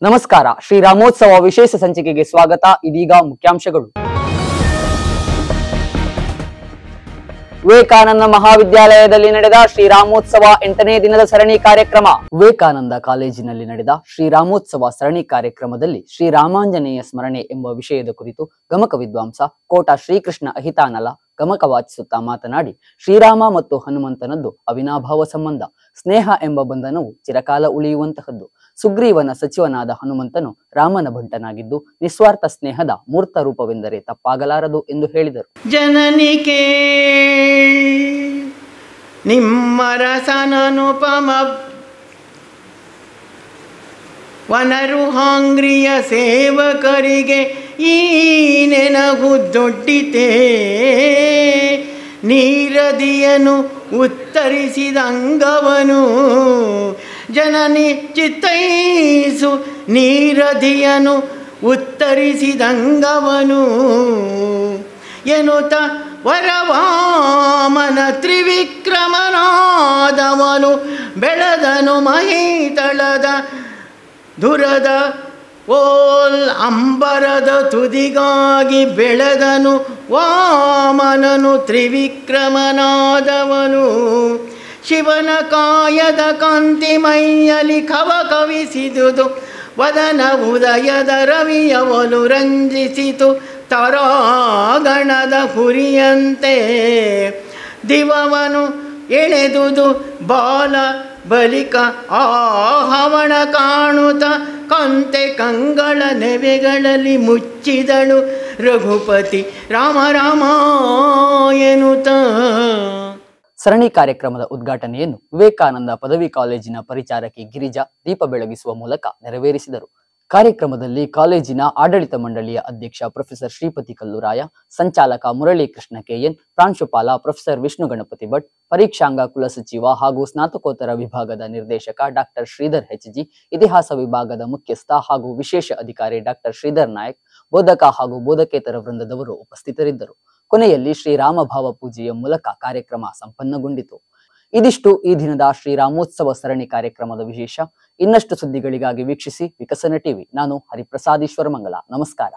ನಮಸ್ಕಾರ. ಶ್ರೀರಾಮೋತ್ಸವ ವಿಶೇಷ ಸಂಚಿಕೆಗೆ ಸ್ವಾಗತ. ಇದೀಗ ಮುಖ್ಯಾಂಶಗಳು. ವಿವೇಕಾನಂದ ಮಹಾವಿದ್ಯಾಲಯದಲ್ಲಿ ನಡೆದ ಶ್ರೀರಾಮೋತ್ಸವ 8ನೇ ದಿನದ ಸರಣಿ ಕಾರ್ಯಕ್ರಮ. ವಿವೇಕಾನಂದ ಕಾಲೇಜಿನಲ್ಲಿ ನಡೆದ ಶ್ರೀರಾಮೋತ್ಸವ ಸರಣಿ ಕಾರ್ಯಕ್ರಮದಲ್ಲಿ ಶ್ರೀರಾಮಾಂಜನೇಯ ಸ್ಮರಣೆ ಎಂಬ ವಿಷಯದ ಕುರಿತು ಗಮಕ ವಿದ್ವಾಂಸ ಕೋಟ ಶ್ರೀಕೃಷ್ಣ ಅಹಿತಾನಲ ಗಮಕ ವಾಚಿಸುತ್ತಾ ಮಾತನಾಡಿ, ಶ್ರೀರಾಮ ಮತ್ತು ಹನುಮಂತನದ್ದು ಅವಿನಾಭಾವ ಸಂಬಂಧ. ಸ್ನೇಹ ಎಂಬ ಬಂಧನವು ಚಿರಕಾಲ ಉಳಿಯುವಂತಹದ್ದು. ಸುಗ್ರೀವನ ಸಚಿವನಾದ ಹನುಮಂತನು ರಾಮನ ಭಂಟನಾಗಿದ್ದು ನಿಸ್ವಾರ್ಥ ಸ್ನೇಹದ ಮೂರ್ತ ರೂಪವೆಂದರೆ ತಪ್ಪಾಗಲಾರದು ಎಂದು ಹೇಳಿದರು. ಜನನಿಕೆ ನಿಮ್ಮರಸನನುಪಮ ವನರುಹಾಂಗ್ರಿಯ ಸೇವಕರಿಗೆ ಈ ನೆನಗುದೊಡ್ಡಿತೇ. ನೀರದಿಯನು ಉತ್ತರಿಸಿದಂಗವನು ಜನನಿ ಚಿತ್ತೈಸು. ನೀರದಿಯನು ಉತ್ತರಿಸಿದಂಗವನು ಎನ್ನುತ್ತ ವರವಾಮನ ತ್ರಿವಿಕ್ರಮನಾದವನು ಬೆಳೆದನು ಮಹೀತಳದ ದುರದ ಓಲ್ ಅಂಬರದ ತುದಿಗಾಗಿ ಬೆಳೆದನು ವಾಮನನು ತ್ರಿವಿಕ್ರಮನಾದವನು. ಶಿವನ ಕಾಯದ ಕಾಂತಿ ಮೈಯಲಿ ಕವಿಸಿದುದು ವದನ ಉದಯದ ರವಿಯವನು ರಂಜಿಸಿತು ತರಾಗಣದ ಹುರಿಯಂತೆ. ದಿವವನು ಎಳೆದುದು ಬಾಲ ಬಲಿಕ ಆಹವಣ ಕಾಣುತ್ತ ಕಂತೆ ಕಂಗಳ ನೆವೆಗಳಲ್ಲಿ ಮುಚ್ಚಿದಳು ರಘುಪತಿ ರಾಮ ರಾಮ ಎನ್ನುತ್ತ. ಸರಣಿ ಕಾರ್ಯಕ್ರಮದ ಉದ್ಘಾಟನೆಯನ್ನು ವಿವೇಕಾನಂದ ಪದವಿ ಕಾಲೇಜಿನ ಪರಿಚಾರಕಿ ಗಿರಿಜಾ ದೀಪ ಬೆಳಗಿಸುವ ಮೂಲಕ ನೆರವೇರಿಸಿದರು. ಕಾರ್ಯಕ್ರಮದಲ್ಲಿ ಕಾಲೇಜಿನ ಆಡಳಿತ ಮಂಡಳಿಯ ಅಧ್ಯಕ್ಷ ಪ್ರೊಫೆಸರ್ ಶ್ರೀಪತಿ ಕಲ್ಲುರಾಯ, ಸಂಚಾಲಕ ಮುರಳೀಕೃಷ್ಣ ಕೆಎನ್, ಪ್ರಾಂಶುಪಾಲ ಪ್ರೊಫೆಸರ್ ವಿಷ್ಣು ಗಣಪತಿ ಭಟ್, ಪರೀಕ್ಷಾಂಗ ಕುಲಸಚಿವ ಹಾಗೂ ಸ್ನಾತಕೋತ್ತರ ವಿಭಾಗದ ನಿರ್ದೇಶಕ ಡಾಕ್ಟರ್ ಶ್ರೀಧರ್ ಹೆಚ್ಜಿ, ಇತಿಹಾಸ ವಿಭಾಗದ ಮುಖ್ಯಸ್ಥ ಹಾಗೂ ವಿಶೇಷ ಅಧಿಕಾರಿ ಡಾಕ್ಟರ್ ಶ್ರೀಧರ್ ನಾಯಕ್, ಬೋಧಕ ಹಾಗೂ ಬೋಧಕೇತರ ವೃಂದದವರು ಉಪಸ್ಥಿತರಿದ್ದರು. ಕೊನೆಯಲ್ಲಿ ಶ್ರೀರಾಮ ಭಾವ ಪೂಜೆಯ ಮೂಲಕ ಕಾರ್ಯಕ್ರಮ ಸಂಪನ್ನಗೊಂಡಿತು. ಇದಿಷ್ಟು ಈ ದಿನದ ಶ್ರೀರಾಮೋತ್ಸವ ಸರಣಿ ಕಾರ್ಯಕ್ರಮದ ವಿಶೇಷ. ಇನ್ನಷ್ಟು ಸುದ್ದಿಗಳಿಗಾಗಿ ವೀಕ್ಷಿಸಿ ವಿಕಸನ ಟಿವಿ. ನಾನು ಹರಿಪ್ರಸಾದ್ ಈಶ್ವರಮಂಗಲ. ನಮಸ್ಕಾರ.